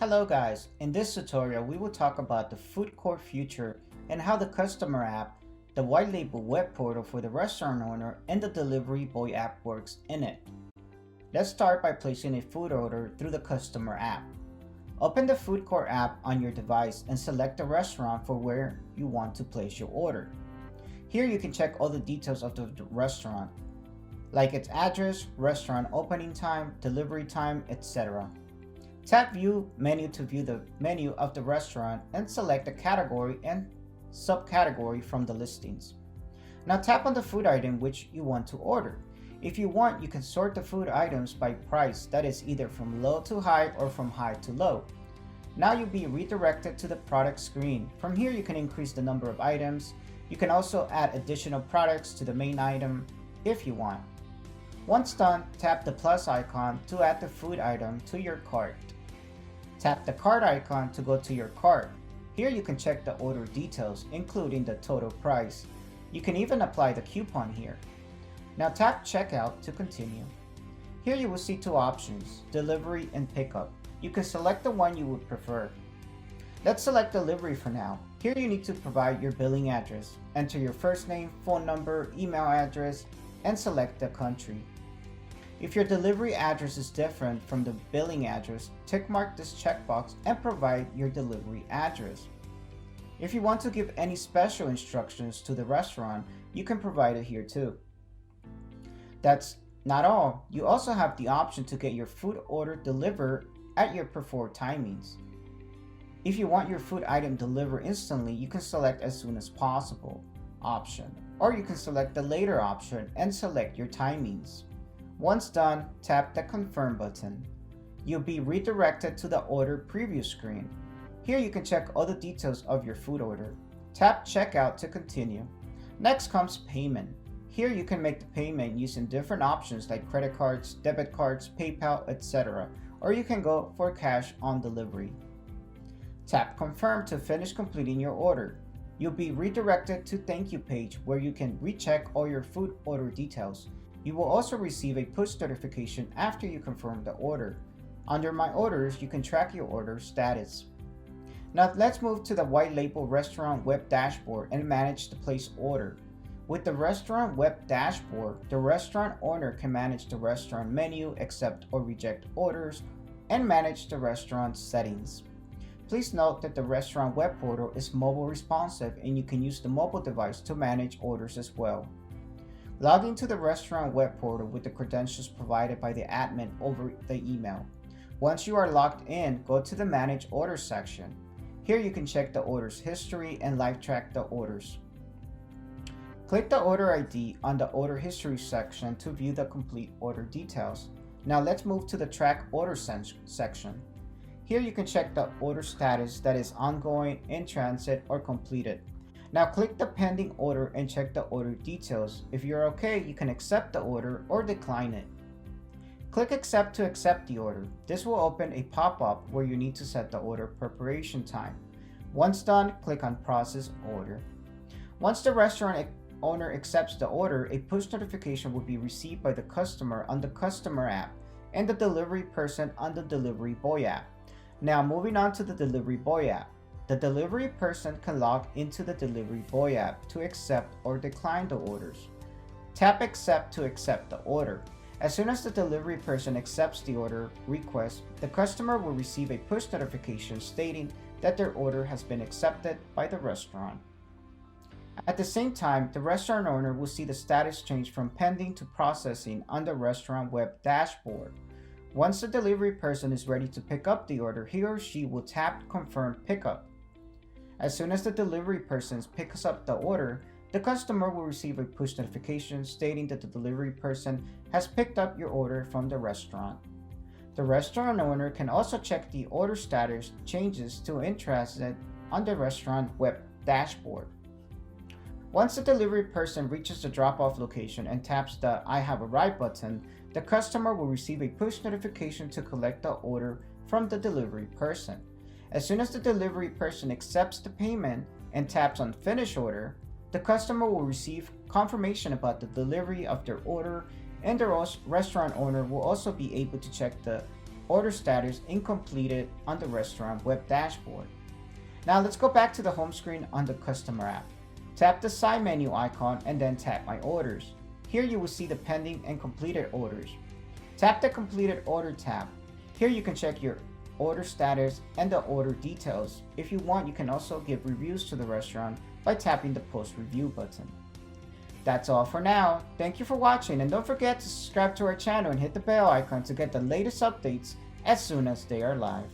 Hello guys, in this tutorial we will talk about the food court future and how the customer app, the white label web portal for the restaurant owner, and the delivery boy app works in it. Let's start by placing a food order through the customer app. Open the food court app on your device and select the restaurant for where you want to place your order. Here you can check all the details of the restaurant, like its address, restaurant opening time, delivery time, etc. Tap View Menu to view the menu of the restaurant and select the category and subcategory from the listings. Now tap on the food item which you want to order. If you want, you can sort the food items by price, that is either from low to high or from high to low. Now you'll be redirected to the product screen. From here you can increase the number of items. You can also add additional products to the main item if you want. Once done, tap the plus icon to add the food item to your cart. Tap the cart icon to go to your cart. Here you can check the order details, including the total price. You can even apply the coupon here. Now tap checkout to continue. Here you will see two options, delivery and pickup. You can select the one you would prefer. Let's select delivery for now. Here you need to provide your billing address. Enter your first name, phone number, email address, and select the country. If your delivery address is different from the billing address, tick mark this checkbox and provide your delivery address. If you want to give any special instructions to the restaurant, you can provide it here too. That's not all. You also have the option to get your food order delivered at your preferred timings. If you want your food item delivered instantly, you can select as soon as possible option, or you can select the later option and select your timings. Once done, tap the confirm button. You'll be redirected to the order preview screen. Here you can check all the details of your food order. Tap checkout to continue. Next comes payment. Here you can make the payment using different options like credit cards, debit cards, PayPal, etc. Or you can go for cash on delivery. Tap confirm to finish completing your order. You'll be redirected to thank you page where you can recheck all your food order details. You will also receive a push notification after you confirm the order. Under My Orders, you can track your order status. Now let's move to the white label restaurant web dashboard and manage the place order. With the restaurant web dashboard, the restaurant owner can manage the restaurant menu, accept or reject orders, and manage the restaurant settings. Please note that the restaurant web portal is mobile responsive and you can use the mobile device to manage orders as well. Log into the restaurant web portal with the credentials provided by the admin over the email. Once you are logged in, go to the Manage Orders section. Here you can check the order's history and live track the orders. Click the order ID on the Order History section to view the complete order details. Now let's move to the Track Order section. Here you can check the order status, that is ongoing, in transit, or completed. Now click the pending order and check the order details. If you're okay, you can accept the order or decline it. Click accept to accept the order. This will open a pop-up where you need to set the order preparation time. Once done, click on process order. Once the restaurant owner accepts the order, a push notification will be received by the customer on the customer app and the delivery person on the delivery boy app. Now moving on to the delivery boy app. The delivery person can log into the delivery boy app to accept or decline the orders. Tap accept to accept the order. As soon as the delivery person accepts the order request, the customer will receive a push notification stating that their order has been accepted by the restaurant. At the same time, the restaurant owner will see the status change from pending to processing on the restaurant web dashboard. Once the delivery person is ready to pick up the order, he or she will tap confirm pickup. As soon as the delivery person picks up the order, the customer will receive a push notification stating that the delivery person has picked up your order from the restaurant. The restaurant owner can also check the order status changes to in transit on the restaurant web dashboard. Once the delivery person reaches the drop-off location and taps the I have arrived button, the customer will receive a push notification to collect the order from the delivery person. As soon as the delivery person accepts the payment and taps on Finish Order, the customer will receive confirmation about the delivery of their order, and the restaurant owner will also be able to check the order status incompleted on the restaurant web dashboard. Now let's go back to the home screen on the customer app. Tap the side menu icon and then tap My Orders. Here you will see the pending and completed orders. Tap the Completed Order tab. Here you can check your order status and the order details. If you want, you can also give reviews to the restaurant by tapping the Post Review button. That's all for now. Thank you for watching, and don't forget to subscribe to our channel and hit the bell icon to get the latest updates as soon as they are live.